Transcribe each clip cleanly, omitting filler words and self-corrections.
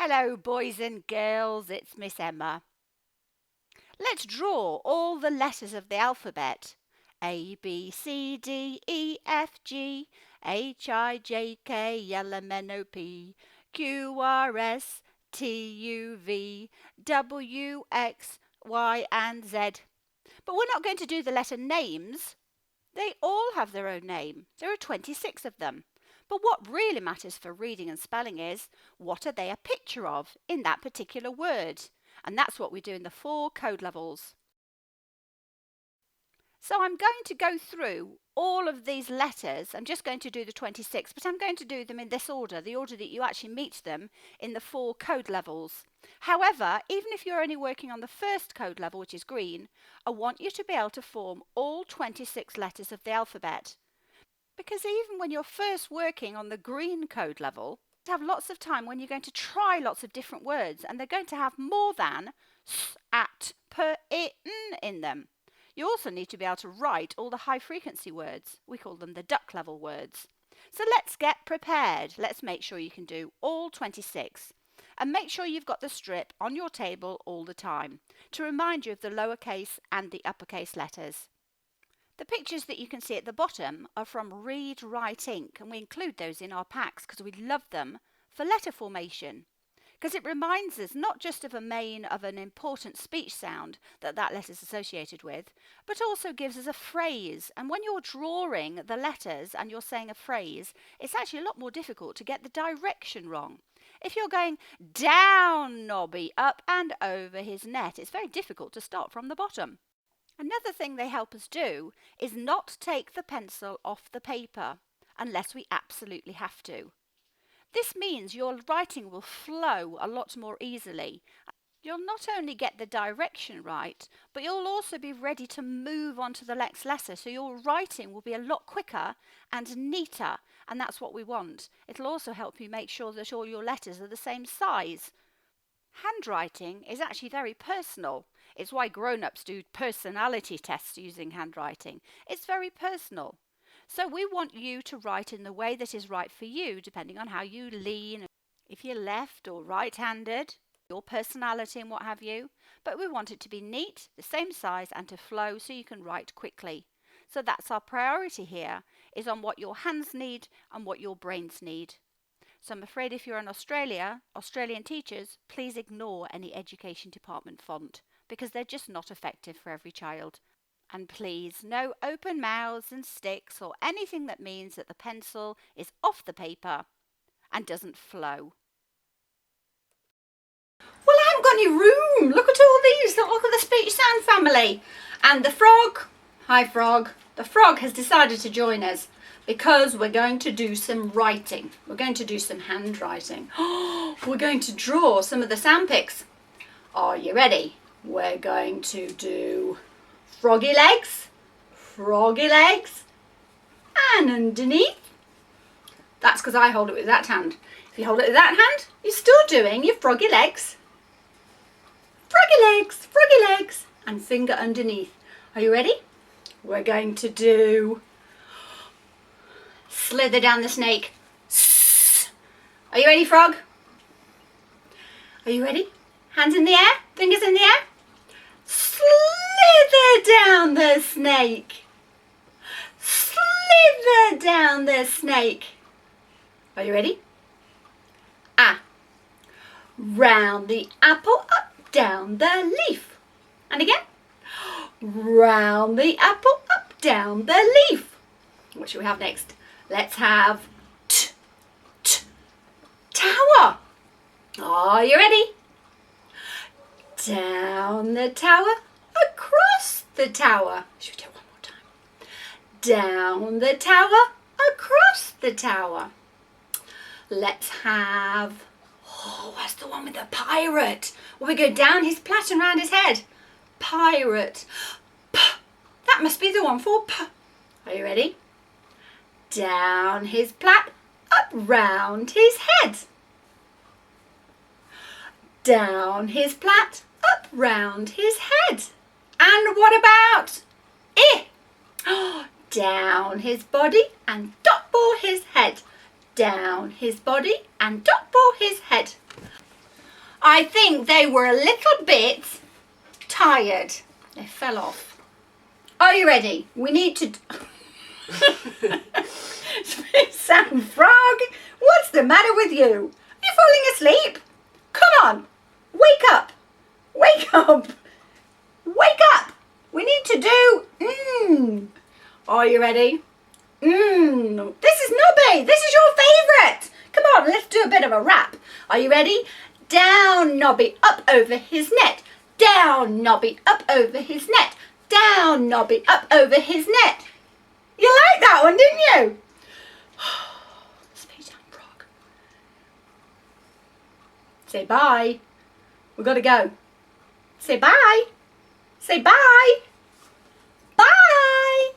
Hello boys and girls, it's Miss Emma. Let's draw all the letters of the alphabet. A, B, C, D, E, F, G, H, I, J, K, L, M, N, O, P, Q, R, S, T, U, V, W, X, Y and Z. But we're not going to do the letter names. They all have their own name. There are 26 of them. But what really matters for reading and spelling is, what are they a picture of in that particular word? And that's what we do in the 4 code levels. So I'm going to go through all of these letters. I'm just going to do the 26, but I'm going to do them in this order, the order that you actually meet them in the 4 code levels. However, even if you're only working on the first code level, which is green, I want you to be able to form all 26 letters of the alphabet. Because even when you're first working on the green code level, you have lots of time when you're going to try lots of different words, and they're going to have more than s, at, per, in them. You also need to be able to write all the high frequency words. We call them the duck level words. So let's get prepared. Let's make sure you can do all 26. And make sure you've got the strip on your table all the time to remind you of the lowercase and the uppercase letters. The pictures that you can see at the bottom are from Read Write Ink, and we include those in our packs because we love them for letter formation. Because it reminds us not just of an important speech sound that letter is associated with, but also gives us a phrase. And when you're drawing the letters and you're saying a phrase, it's actually a lot more difficult to get the direction wrong. If you're going down Nobby, up and over his net, it's very difficult to start from the bottom. Another thing they help us do is not take the pencil off the paper unless we absolutely have to. This means your writing will flow a lot more easily. You'll not only get the direction right, but you'll also be ready to move on to the next letter. So your writing will be a lot quicker and neater, and that's what we want. It'll also help you make sure that all your letters are the same size. Handwriting is actually very personal. It's why grown-ups do personality tests using handwriting. It's very personal. So we want you to write in the way that is right for you, depending on how you lean, if you're left or right-handed, your personality and what have you. But we want it to be neat, the same size, and to flow so you can write quickly. So that's our priority here, is on what your hands need and what your brains need. So I'm afraid if you're in Australia, Australian teachers, please ignore any education department font because they're just not effective for every child. And please, no open mouths and sticks or anything that means that the pencil is off the paper and doesn't flow. Well, I haven't got any room. Look at all these. Look at the speech sound family. And the frog, hi frog, the frog has decided to join us because we're going to do some writing. We're going to do some handwriting. We're going to draw some of the sound pics. Are you ready? We're going to do froggy legs, and underneath. That's because I hold it with that hand. If you hold it with that hand, you're still doing your froggy legs, and finger underneath. Are you ready? We're going to do slither down the snake. Are you ready, frog? Are you ready? Hands in the air, fingers in the air. Slither down the snake. Slither down the snake. Are you ready? Ah. Round the apple, up, down the leaf. And again. Round the apple, up, down the leaf. What should we have next? Let's have tower. Are you ready? Down the tower, across the tower. Should we do it one more time? Down the tower, across the tower. Let's have, what's the one with the pirate? Well, we go down his plait and round his head. Pirate. P. That must be the one for P. Are you ready? Down his plait, up round his head. Down his plait, up round his head. And what about I? Down his body and dot bore his head. Down his body and dot bore his head. I think they were a little bit tired. They fell off. Are you ready? We need to... Sound frog, what's the matter with you? Are you falling asleep? Come on, wake up. Wake up. Wake up. We need to do... Are you ready? This is Nobby. This is your favourite. Come on, let's do a bit of a rap. Are you ready? Down, Nobby, up over his net. Down, Nobby, up over his net. Down, Nobby, up over his net. You liked that one, didn't you? Speech and frog. Say bye. We've got to go. Say bye. Say bye. Bye.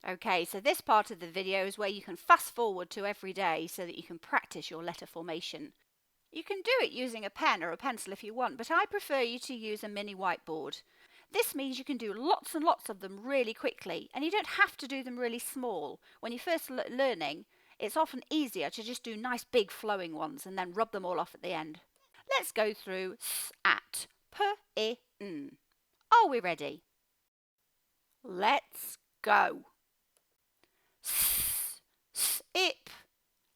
Okay, so this part of the video is where you can fast forward to every day so that you can practice your letter formation. You can do it using a pen or a pencil if you want, but I prefer you to use a mini whiteboard. This means you can do lots and lots of them really quickly, and you don't have to do them really small. When you're first learning, it's often easier to just do nice big flowing ones and then rub them all off at the end. Let's go through s, at, p, I, n. Are we ready? Let's go. Ip.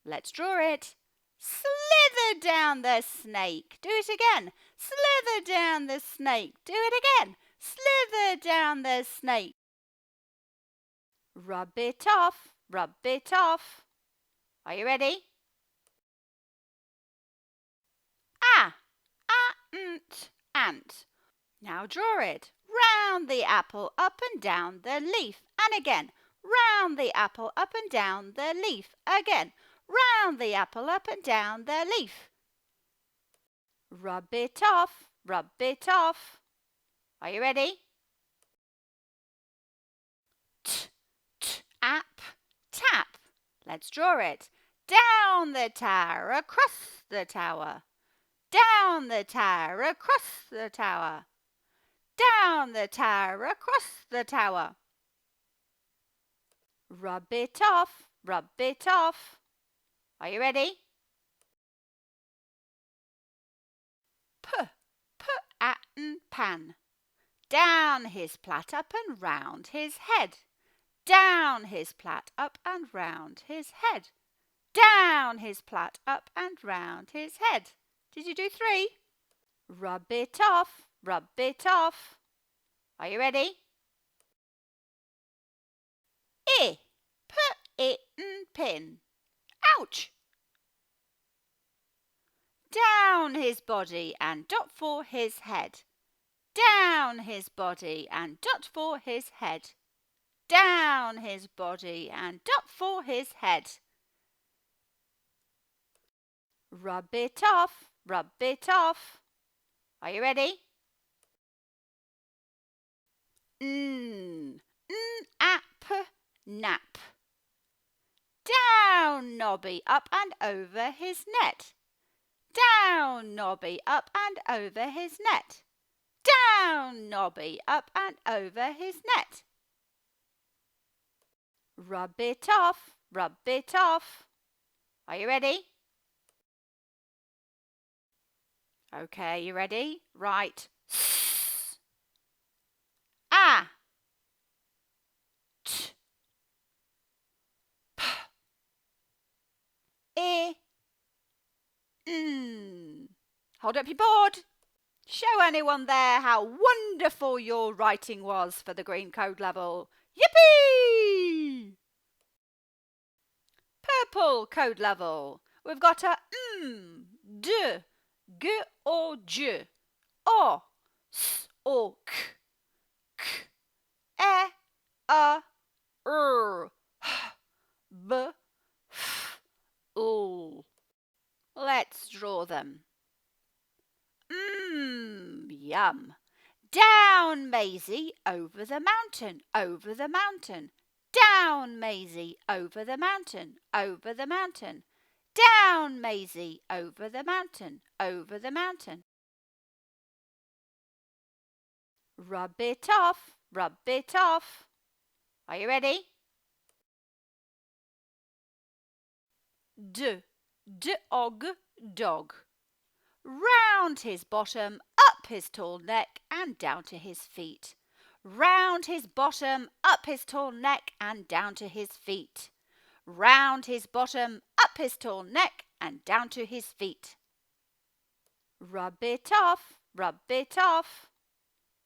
Let's draw it. Slither down the snake. Do it again. Slither down the snake. Do it again. Slither down the snake. Rub it off. Rub it off. Are you ready? Ant. Now draw it. Round the apple, up and down the leaf. And again. Round the apple, up and down the leaf. Again. Round the apple, up and down the leaf. Rub it off. Rub it off. Are you ready? Ap, tap. Let's draw it. Down the tower, across the tower. Down the tower, across the tower. Down the tower, across the tower. Rub it off. Rub it off. Are you ready? Pan. Down his plat, up and round his head. Down his plat, up and round his head. Down his plat, up and round his head. Did you do 3? Rub it off. Rub it off. Are you ready? Pin. Ouch! Down his body and dot for his head. Down his body and dot for his head. Down his body and dot for his head. Rub it off. Rub it off. Are you ready? Nap. Down, Nobby, up and over his net. Down, Nobby, up and over his net. Down, Nobby, up and over his net. Rub it off. Rub it off. Are you ready? Okay, you ready? Right. Hold up your board. Show anyone there how wonderful your writing was for the green code level. Yippee! Purple code level. We've got a d, g or j, o, s or k, k, e, a, r, h, b, f, l. Let's draw them. Yum. Down, Maisie, over the mountain, over the mountain. Down, Maisie, over the mountain, over the mountain. Down, Maisie, over the mountain, over the mountain. Rub it off. Rub it off. Are you ready? D-og, dog. Round his bottom, up his tall neck and down to his feet. Round his bottom, up his tall neck and down to his feet. Round his bottom, up his tall neck and down to his feet. Rub it off, rub it off.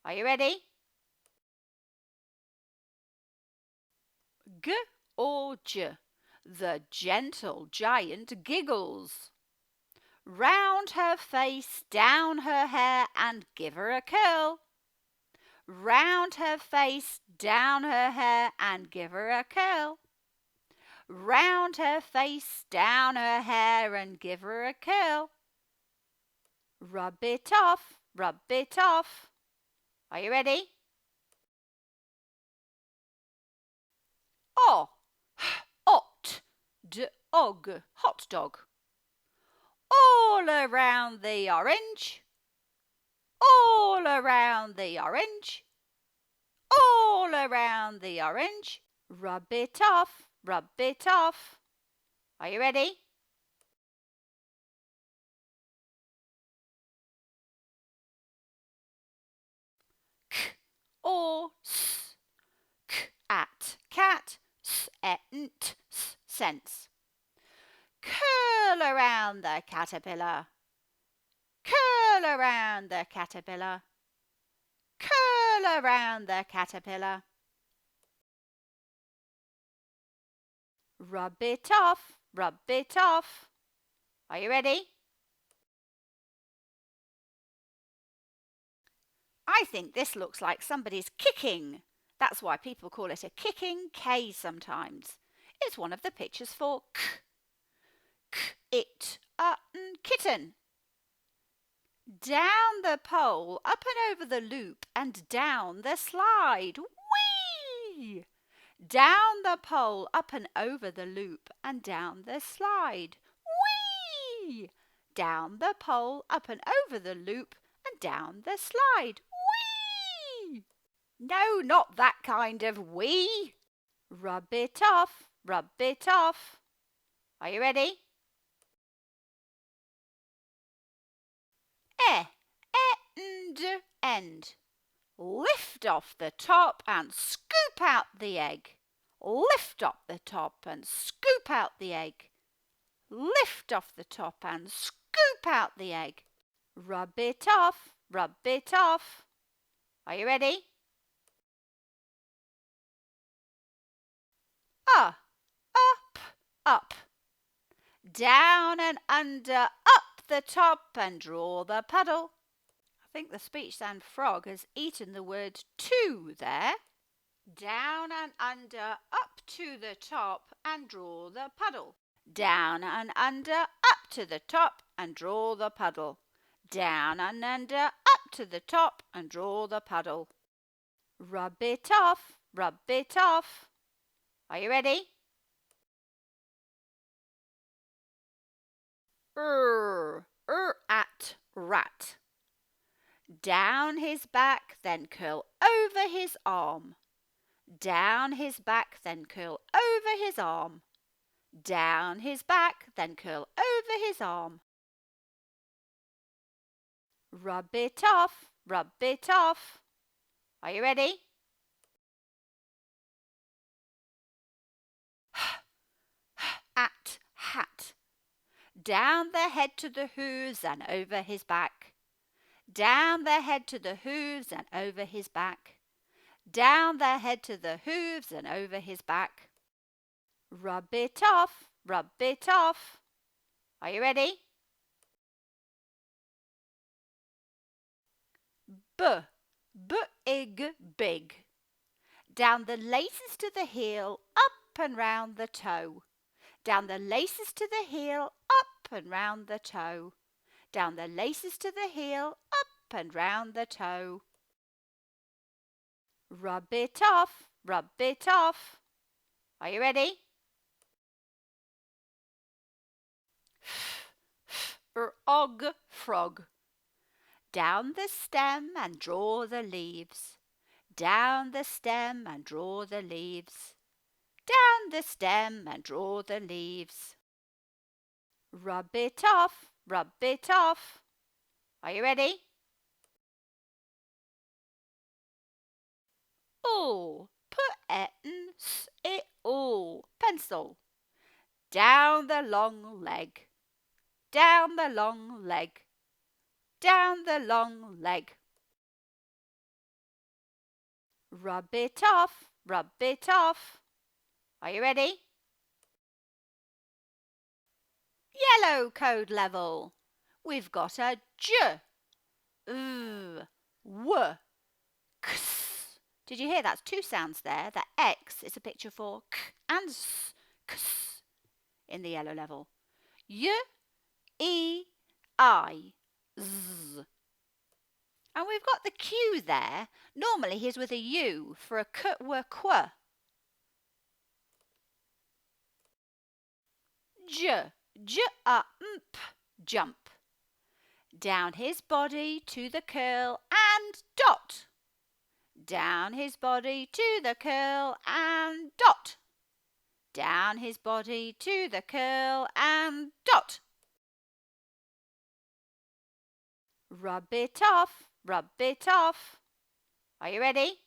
Are you ready? G or J, the gentle giant giggles. Round her face, down her hair, and give her a curl. Round her face, down her hair, and give her a curl. Round her face, down her hair, and give her a curl. Rub it off, rub it off. Are you ready? O, ot, d-og, hot dog. All around the orange. All around the orange. All around the orange. Rub it off, rub it off. Are you ready? K or s. K at cat, s et nt, s sense. Curl around the caterpillar. Curl around the caterpillar. Curl around the caterpillar. Rub it off, rub it off. Are you ready? I think this looks like somebody's kicking. That's why people call it a kicking K sometimes. It's one of the pictures for k. It, kitten. Down the pole, up and over the loop, and down the slide. Whee! Down the pole, up and over the loop, and down the slide. Whee! Down the pole, up and over the loop, and down the slide. Whee! No, not that kind of wee. Rub it off, rub it off. Are you ready? End. Lift off the top and scoop out the egg. Lift up the top and scoop out the egg. Lift off the top and scoop out the egg. Rub it off, rub it off. Are you ready? Up, up. Down and under, up the top and draw the puddle. I think the speech and frog has eaten the word to there. Down and under, up to the top and draw the puddle. Down and under, up to the top and draw the puddle. Down and under, up to the top and draw the puddle. Rub it off, rub it off. Are you ready? At rat. Down his back, then curl over his arm. Down his back, then curl over his arm. Down his back, then curl over his arm. Rub it off, rub it off. Are you ready? At hat. Down the head to the hooves and over his back. Down the head to the hooves and over his back. Down the head to the hooves and over his back. Rub it off, rub it off. Are you ready? Big, big. Down the laces to the heel, up and round the toe. Down the laces to the heel, up and round the toe. Down the laces to the heel, up and round the toe. Rub it off, rub it off. Are you ready? Frog. Down the stem and draw the leaves. Down the stem and draw the leaves. Down the stem and draw the leaves. Rub it off, rub it off. Are you ready? All, it all. Pencil. Down the long leg, down the long leg, down the long leg. Rub it off, rub it off. Are you ready? Yellow code level. We've got a J, W, Ks. Did you hear that's two sounds there? The X is a picture for K and S, Ks, in the yellow level. Y, E, I, Z. And we've got the Q there. Normally he's with a U for a K, W, Qu. J, jump. Down his body to the curl and dot. Down his body to the curl and dot. Down his body to the curl and dot. Rub it off, rub it off. Are you ready?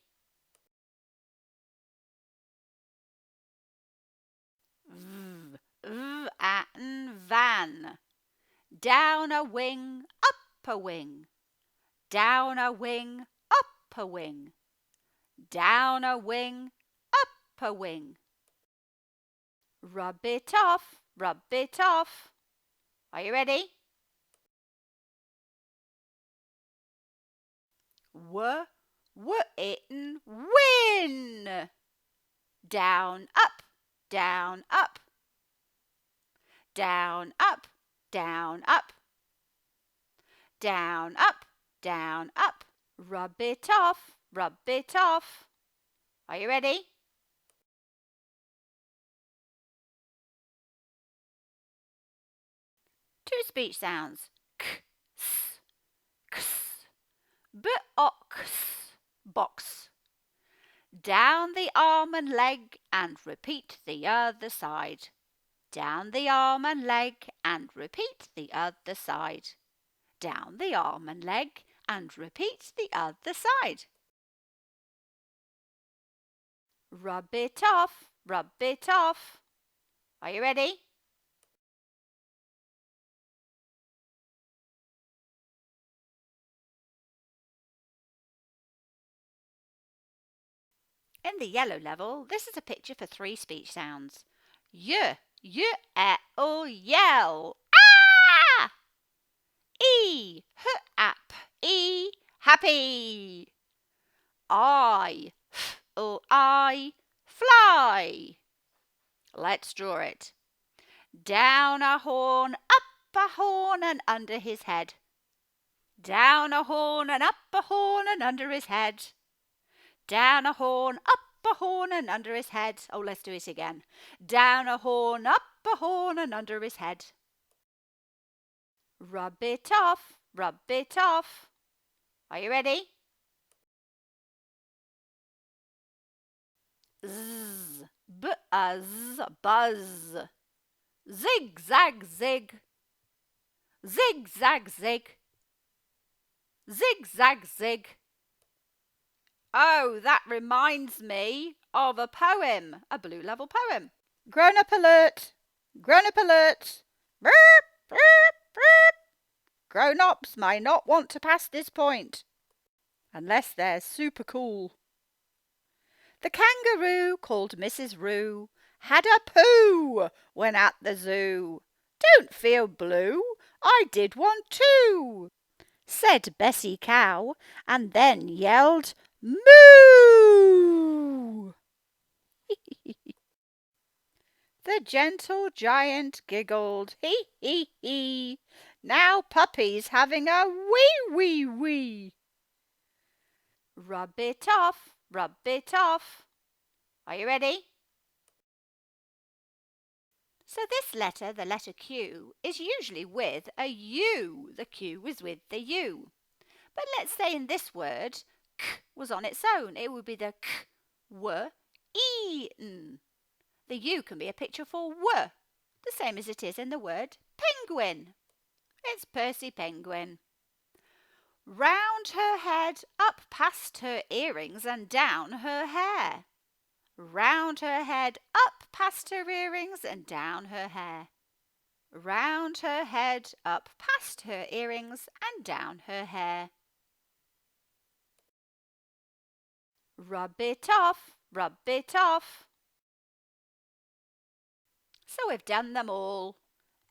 And van. Down a wing, up a wing. Down a wing, up a wing. Down a wing, up a wing. Rub it off, rub it off. Are you ready? Win. Down, up, down, up. Down, up, down, up. Down, up, down, up. Rub it off, rub it off. Are you ready? Two speech sounds. K, s, ks. Box, box. Down the arm and leg and repeat the other side. Down the arm and leg and repeat the other side. Down the arm and leg and repeat the other side. Rub it off, rub it off. Are you ready? In the yellow level, this is a picture for three speech sounds. Y, yell. Ah! E, happy. I, fly. Let's draw it. Down a horn, up a horn and under his head. Down a horn and up a horn and under his head. Down a horn, up a horn and under his head. Oh, let's do it again. Down a horn, up a horn and under his head. Rub it off, rub it off. Are you ready? Z, buzz. Zig, zag, zig. Zig, zag, zig. Zig, zag, zig. Oh, that reminds me of a poem, a blue level poem. Grown-up alert! Grown-up alert! Burp, burp, burp. Grown-ups may not want to pass this point, unless they're super cool. The kangaroo called Mrs. Roo had a poo when at the zoo. Don't feel blue, I did one too, said Bessie Cow, and then yelled, Moo! The gentle giant giggled, hee hee hee. Now puppy's having a wee. Rub it off, rub it off. Are you ready? So this letter, the letter Q, is usually with a U. The Q is with the U. But let's say in this word, K was on its own. It would be the K, W, E-N. The U can be a picture for W, the same as it is in the word penguin. It's Percy Penguin. Round her head, up past her earrings and down her hair. Round her head, up past her earrings and down her hair. Round her head, up past her earrings and down her hair. Rub it off, rub it off. So we've done them all.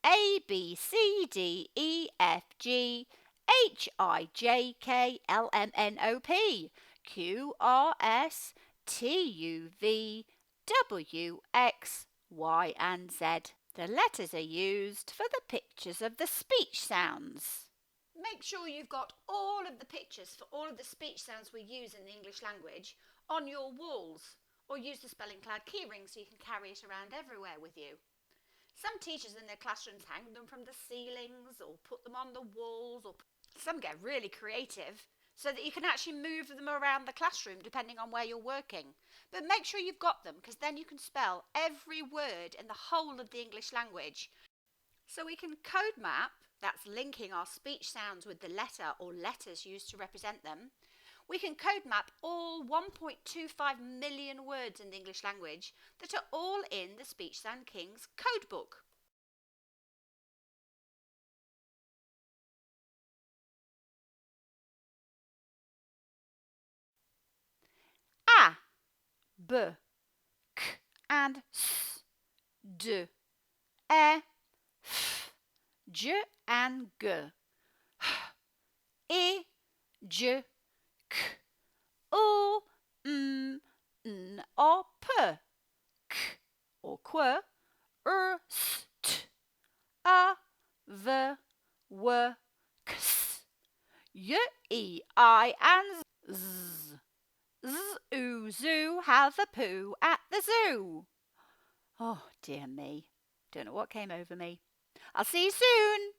A, B, C, D, E, F, G, H, I, J, K, L, M, N, O, P, Q, R, S, T, U, V, W, X, Y and Z. The letters are used for the pictures of the speech sounds. Make sure you've got all of the pictures for all of the speech sounds we use in the English language on your walls, or use the Spelling Cloud keyring so you can carry it around everywhere with you. Some teachers in their classrooms hang them from the ceilings or put them on the walls, or some get really creative so that you can actually move them around the classroom depending on where you're working. But make sure you've got them, because then you can spell every word in the whole of the English language. So we can code map, that's linking our speech sounds with the letter or letters used to represent them. We can code map all 1.25 million words in the English language that are all in the Speech Sound King's code book. A, B, K and S, D, E, F, J and G, H, I, J, K, O, M, N or P, K or Qu, St, A, V, W, X, Y, E, I and Z. Z, oo, zoo, have a poo at the zoo. Oh dear me, don't know what came over me. I'll see you soon.